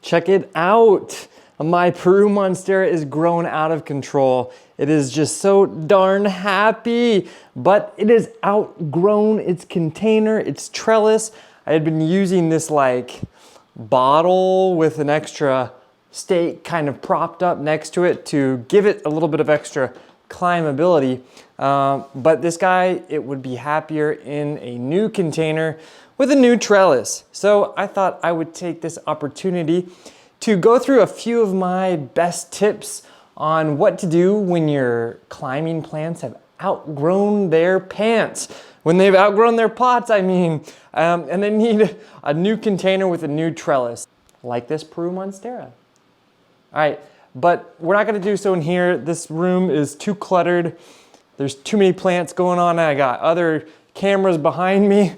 Check it out. My Peru Monstera is grown out of control. It is just so darn happy, but it is outgrown its container, its trellis. I had been using this like bottle with an extra stake kind of propped up next to it to give it a little bit of extra climbability. But this guy, it would be happier in a new container with a new trellis. So I thought I would take this opportunity to go through a few of my best tips on what to do when your climbing plants have outgrown their pants. When they've outgrown their pots, I mean, and they need a new container with a new trellis, like this Peru Monstera. All right, but we're not gonna do so in here. This room is too cluttered. There's too many plants going on. I got other cameras behind me.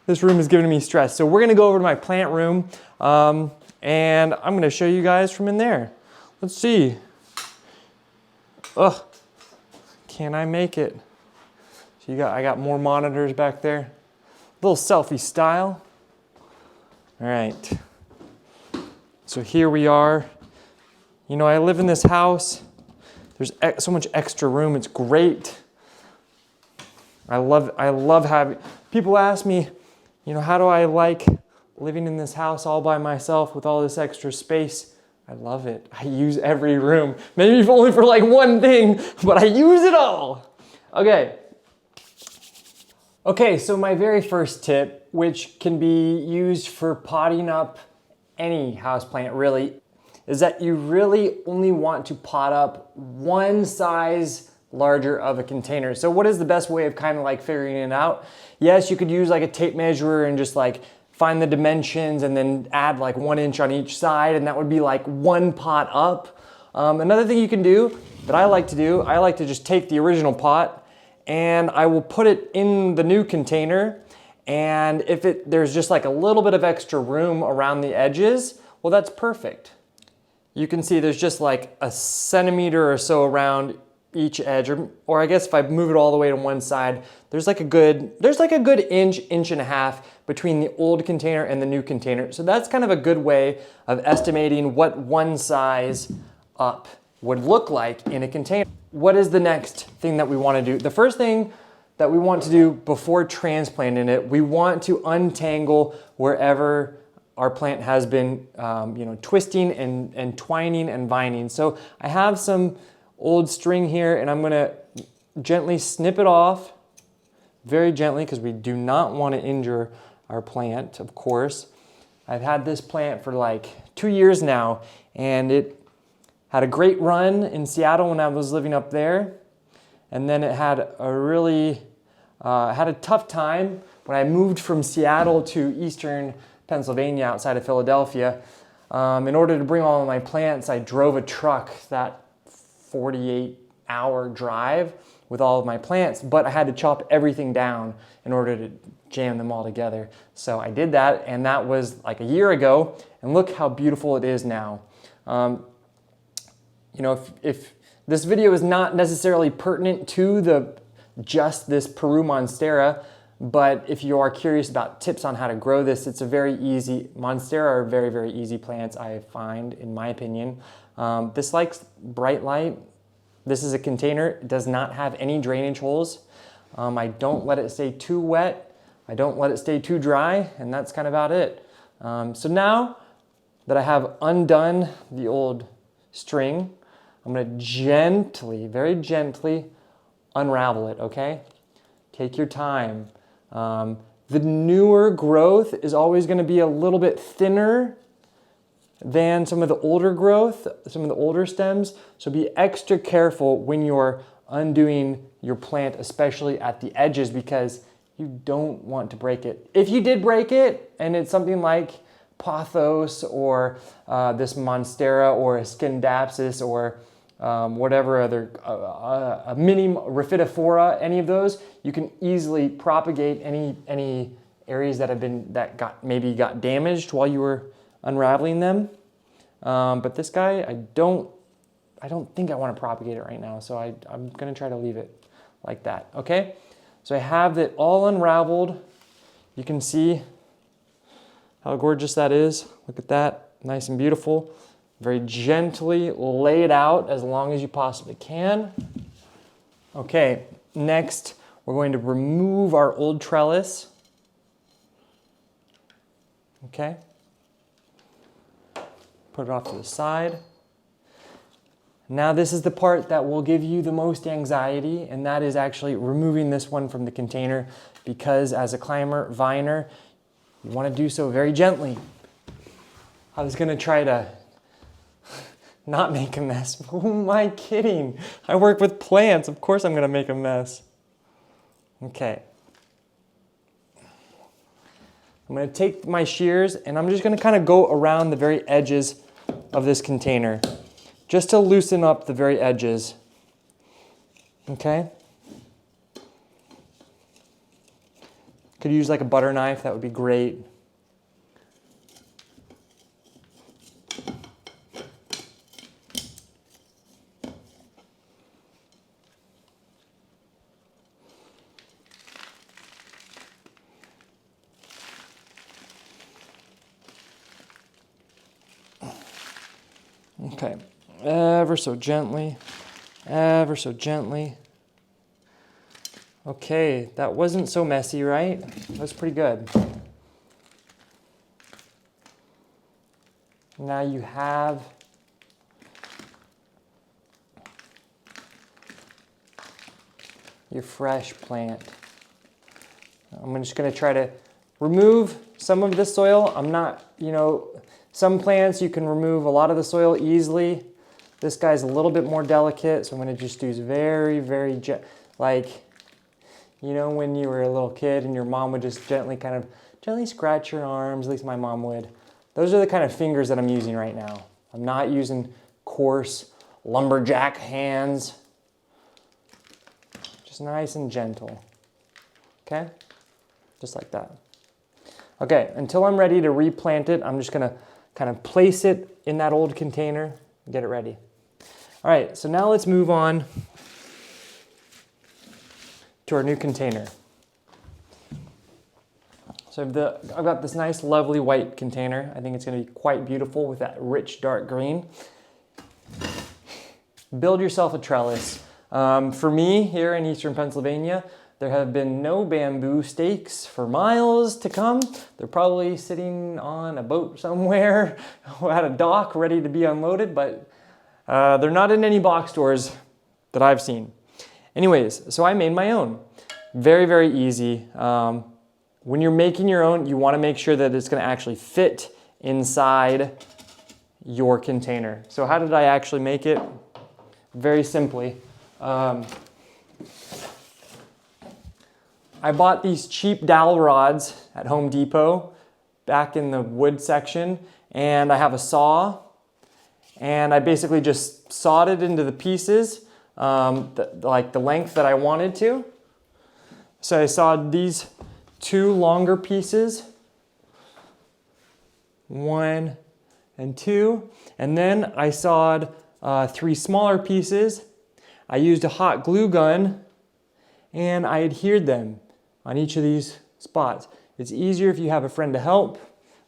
This room is giving me stress. So we're gonna go over to my plant room, and I'm gonna show you guys from in there. Let's see. Ugh, can I make it? So I got more monitors back there. A little selfie style. All right. So here we are. You know, I live in this house. There's so much extra room. It's great. I love having, people ask me, you know, how do I like living in this house all by myself with all this extra space? I love it. I use every room. Maybe only for like one thing, but I use it all. Okay, so my very first tip, which can be used for potting up any houseplant really, is that you really only want to pot up one size larger of a container. So what is the best way of kind of like figuring it out? Yes, you could use like a tape measure and just like find the dimensions and then add like 1 inch on each side, and that would be like one pot up. Another thing you can do that I like to do, I like to just take the original pot and I will put it in the new container, and if there's just like a little bit of extra room around the edges, well, that's perfect. You can see there's just like a centimeter or so around each edge, or I guess if I move it all the way to one side, there's like a good inch, inch and a half between the old container and the new container. So that's kind of a good way of estimating what one size up would look like in a container. What is the next thing that we want to do? The first thing that we want to do before transplanting it, we want to untangle wherever our plant has been twisting and twining and vining. So I have some old string here, and I'm gonna gently snip it off, very gently, because we do not want to injure our plant, of course. I've had this plant for like 2 years now, and it had a great run in Seattle when I was living up there, and then it had a tough time when I moved from Seattle to eastern Pennsylvania outside of Philadelphia. In order to bring all of my plants, I drove a truck that 48-hour drive with all of my plants, but I had to chop everything down in order to jam them all together. So I did that, and that was like a year ago, and look how beautiful it is now. If this video is not necessarily pertinent to just this Peru Monstera, but if you are curious about tips on how to grow this, it's a very easy, Monstera are very, very easy plants, I find, in my opinion. This likes bright light. This is a container. It does not have any drainage holes. I don't let it stay too wet. I don't let it stay too dry, and that's kind of about it. So now that I have undone the old string, I'm gonna gently, very gently unravel it, okay? Take your time. The newer growth is always gonna be a little bit thinner than some of the older growth, some of the older stems. So be extra careful when you're undoing your plant, especially at the edges, because you don't want to break it. If you did break it, and it's something like Pothos or this Monstera or a Scindapsus or whatever other, a Mini Rhaphidophora, any of those, you can easily propagate any areas that maybe got damaged while you were unraveling them. But this guy, I don't think I want to propagate it right now, so I'm gonna try to leave it like that, okay? So I have it all unraveled. You can see how gorgeous that is. Look at that. nice and beautiful. Very gently lay it out as long as you possibly can. Okay, next we're going to remove our old trellis. Okay. Put it off to the side. Now this is the part that will give you the most anxiety, and that is actually removing this one from the container, because as a climber, viner, you want to do so very gently. I was going to try to not make a mess. Who am I kidding? I work with plants. Of course I'm going to make a mess. Okay. I'm going to take my shears and I'm just going to kind of go around the very edges of this container, just to loosen up the very edges. Okay? Could use like a butter knife, that would be great. Okay, ever so gently, ever so gently. Okay, that wasn't so messy, right? That was pretty good. Now you have your fresh plant. I'm just going to try to remove some of the soil. I'm not, some plants you can remove a lot of the soil easily. This guy's a little bit more delicate, so I'm going to just use very, very like, when you were a little kid and your mom would just gently scratch your arms, at least my mom would. Those are the kind of fingers that I'm using right now. I'm not using coarse lumberjack hands. Just nice and gentle. Okay? Just like that. Okay, until I'm ready to replant it, I'm just gonna kind of place it in that old container and get it ready. All right, so now let's move on to our new container. So I've got this nice, lovely white container. I think it's gonna be quite beautiful with that rich, dark green. Build yourself a trellis. For me, here in Eastern Pennsylvania, there have been no bamboo stakes for miles to come. They're probably sitting on a boat somewhere at a dock ready to be unloaded, but they're not in any box stores that I've seen. Anyways, so I made my own. Very, very easy. When you're making your own, you want to make sure that it's going to actually fit inside your container. So how did I actually make it? Very simply. I bought these cheap dowel rods at Home Depot back in the wood section, and I have a saw, and I basically just sawed it into the pieces, like the length that I wanted to. So I sawed these two longer pieces, 1 and 2, and then I sawed 3 smaller pieces. I used a hot glue gun and I adhered them on each of these spots. It's easier if you have a friend to help,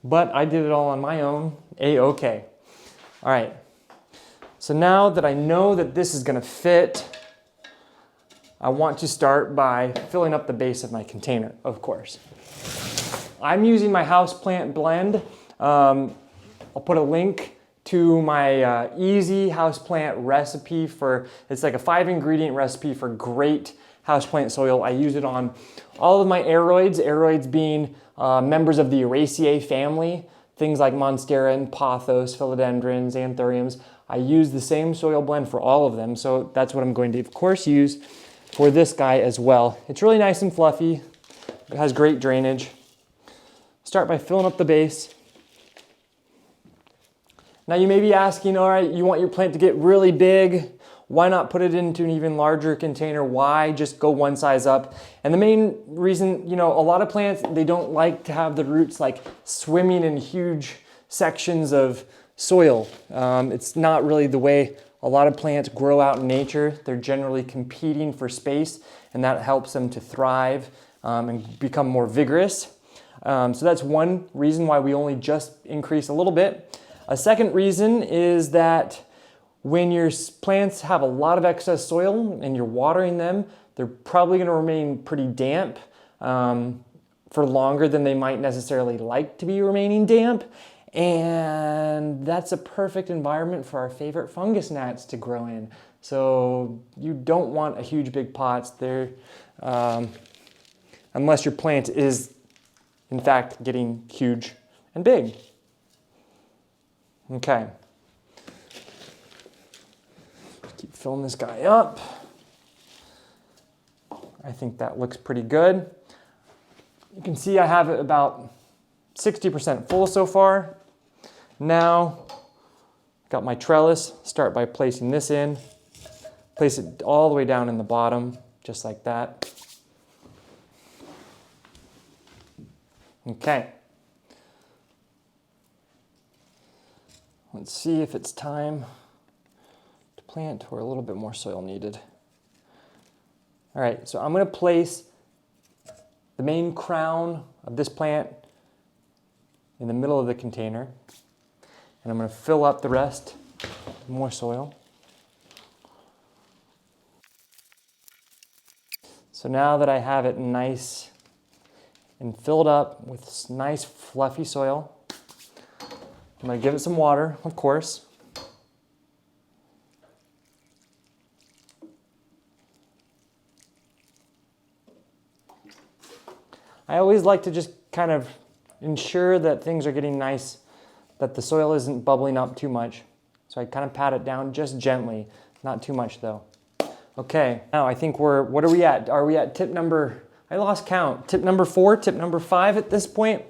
but I did it all on my own. A-okay. All right, so now that I know that this is gonna fit, I want to start by filling up the base of my container, of course. I'm using my houseplant blend. I'll put a link to my easy houseplant recipe it's like a 5-ingredient recipe for great houseplant soil. I use it on all of my aroids being members of the Araceae family, things like Monstera and Pothos, Philodendrons, anthuriums. I use the same soil blend for all of them, so that's what I'm going to, of course, use for this guy as well. It's really nice and fluffy. It has great drainage. Start by filling up the base. Now you may be asking, all right, you want your plant to get really big. Why not put it into an even larger container? Why just go one size up? And the main reason, a lot of plants, they don't like to have the roots like swimming in huge sections of soil. It's not really the way a lot of plants grow out in nature. They're generally competing for space, and that helps them to thrive and become more vigorous. So that's one reason why we only just increase a little bit. A second reason is that when your plants have a lot of excess soil and you're watering them, they're probably going to remain pretty damp for longer than they might necessarily like to be remaining damp. And that's a perfect environment for our favorite fungus gnats to grow in. So you don't want a huge big pots there unless your plant is in fact getting huge and big. Okay. Keep filling this guy up. I think that looks pretty good. You can see I have it about 60% full so far. Now, got my trellis. Start by placing this in. Place it all the way down in the bottom, just like that. Okay. Let's see if it's time to plant or a little bit more soil needed. All right, so I'm going to place the main crown of this plant in the middle of the container. And I'm going to fill up the rest with more soil. So now that I have it nice and filled up with nice fluffy soil, I'm going to give it some water, of course. I always like to just kind of ensure that things are getting nice, that the soil isn't bubbling up too much. So I kind of pat it down just gently, not too much though. Okay, now I think what are we at? Are we at tip number, I lost count, tip number 4, tip number 5 at this point?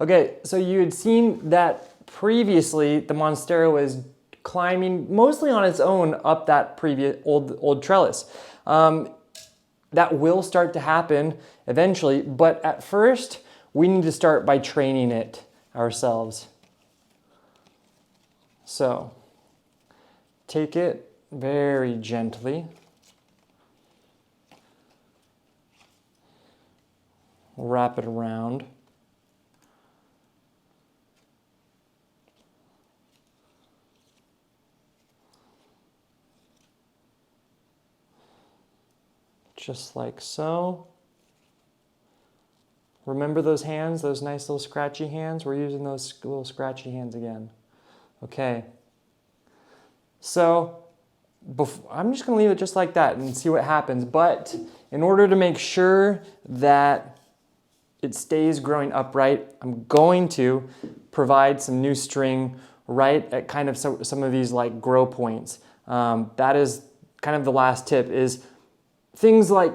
Okay, so you had seen that previously the Monstera was climbing mostly on its own up that previous old trellis. That will start to happen eventually, but at first we need to start by training it ourselves. So take it very gently. Wrap it around. Just like so. Remember those hands, those nice little scratchy hands? We're using those little scratchy hands again. Okay. So I'm just going to leave it just like that and see what happens. But in order to make sure that it stays growing upright, I'm going to provide some new string right at kind of some of these like grow points. That is kind of the last tip, is things like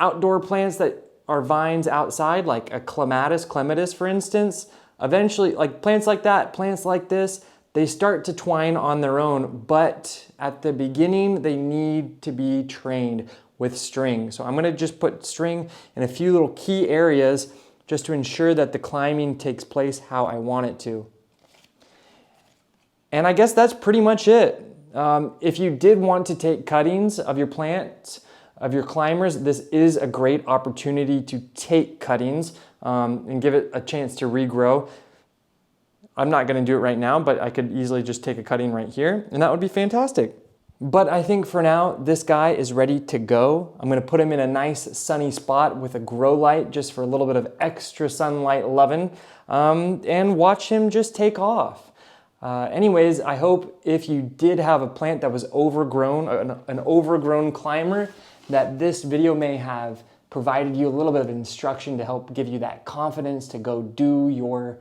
outdoor plants that are vines outside, like a clematis for instance, eventually, like plants like that, plants like this, they start to twine on their own, but at the beginning, they need to be trained with string. So I'm gonna just put string in a few little key areas just to ensure that the climbing takes place how I want it to. And I guess that's pretty much it. If you did want to take cuttings of your plants, of your climbers, this is a great opportunity to take cuttings and give it a chance to regrow. I'm not going to do it right now, but I could easily just take a cutting right here, and that would be fantastic. But I think for now, this guy is ready to go. I'm going to put him in a nice sunny spot with a grow light just for a little bit of extra sunlight loving, and watch him just take off. Anyways, I hope if you did have a plant that was overgrown, an overgrown climber, that this video may have provided you a little bit of instruction to help give you that confidence to go do your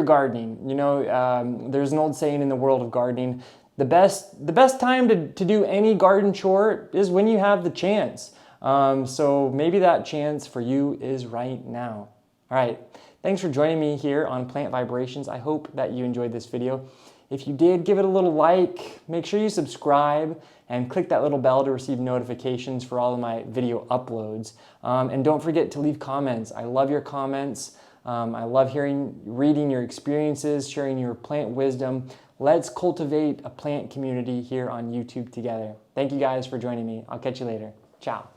gardening. You know, there's an old saying in the world of gardening, the best time to do any garden chore is when you have the chance. So maybe that chance for you is right now. All right, thanks for joining me here on Plant Vibrations. I hope that you enjoyed this video. If you did, give it a little like, make sure you subscribe, and click that little bell to receive notifications for all of my video uploads. And don't forget to leave comments. I love your comments. I love reading your experiences, sharing your plant wisdom. Let's cultivate a plant community here on YouTube together. Thank you guys for joining me. I'll catch you later. Ciao.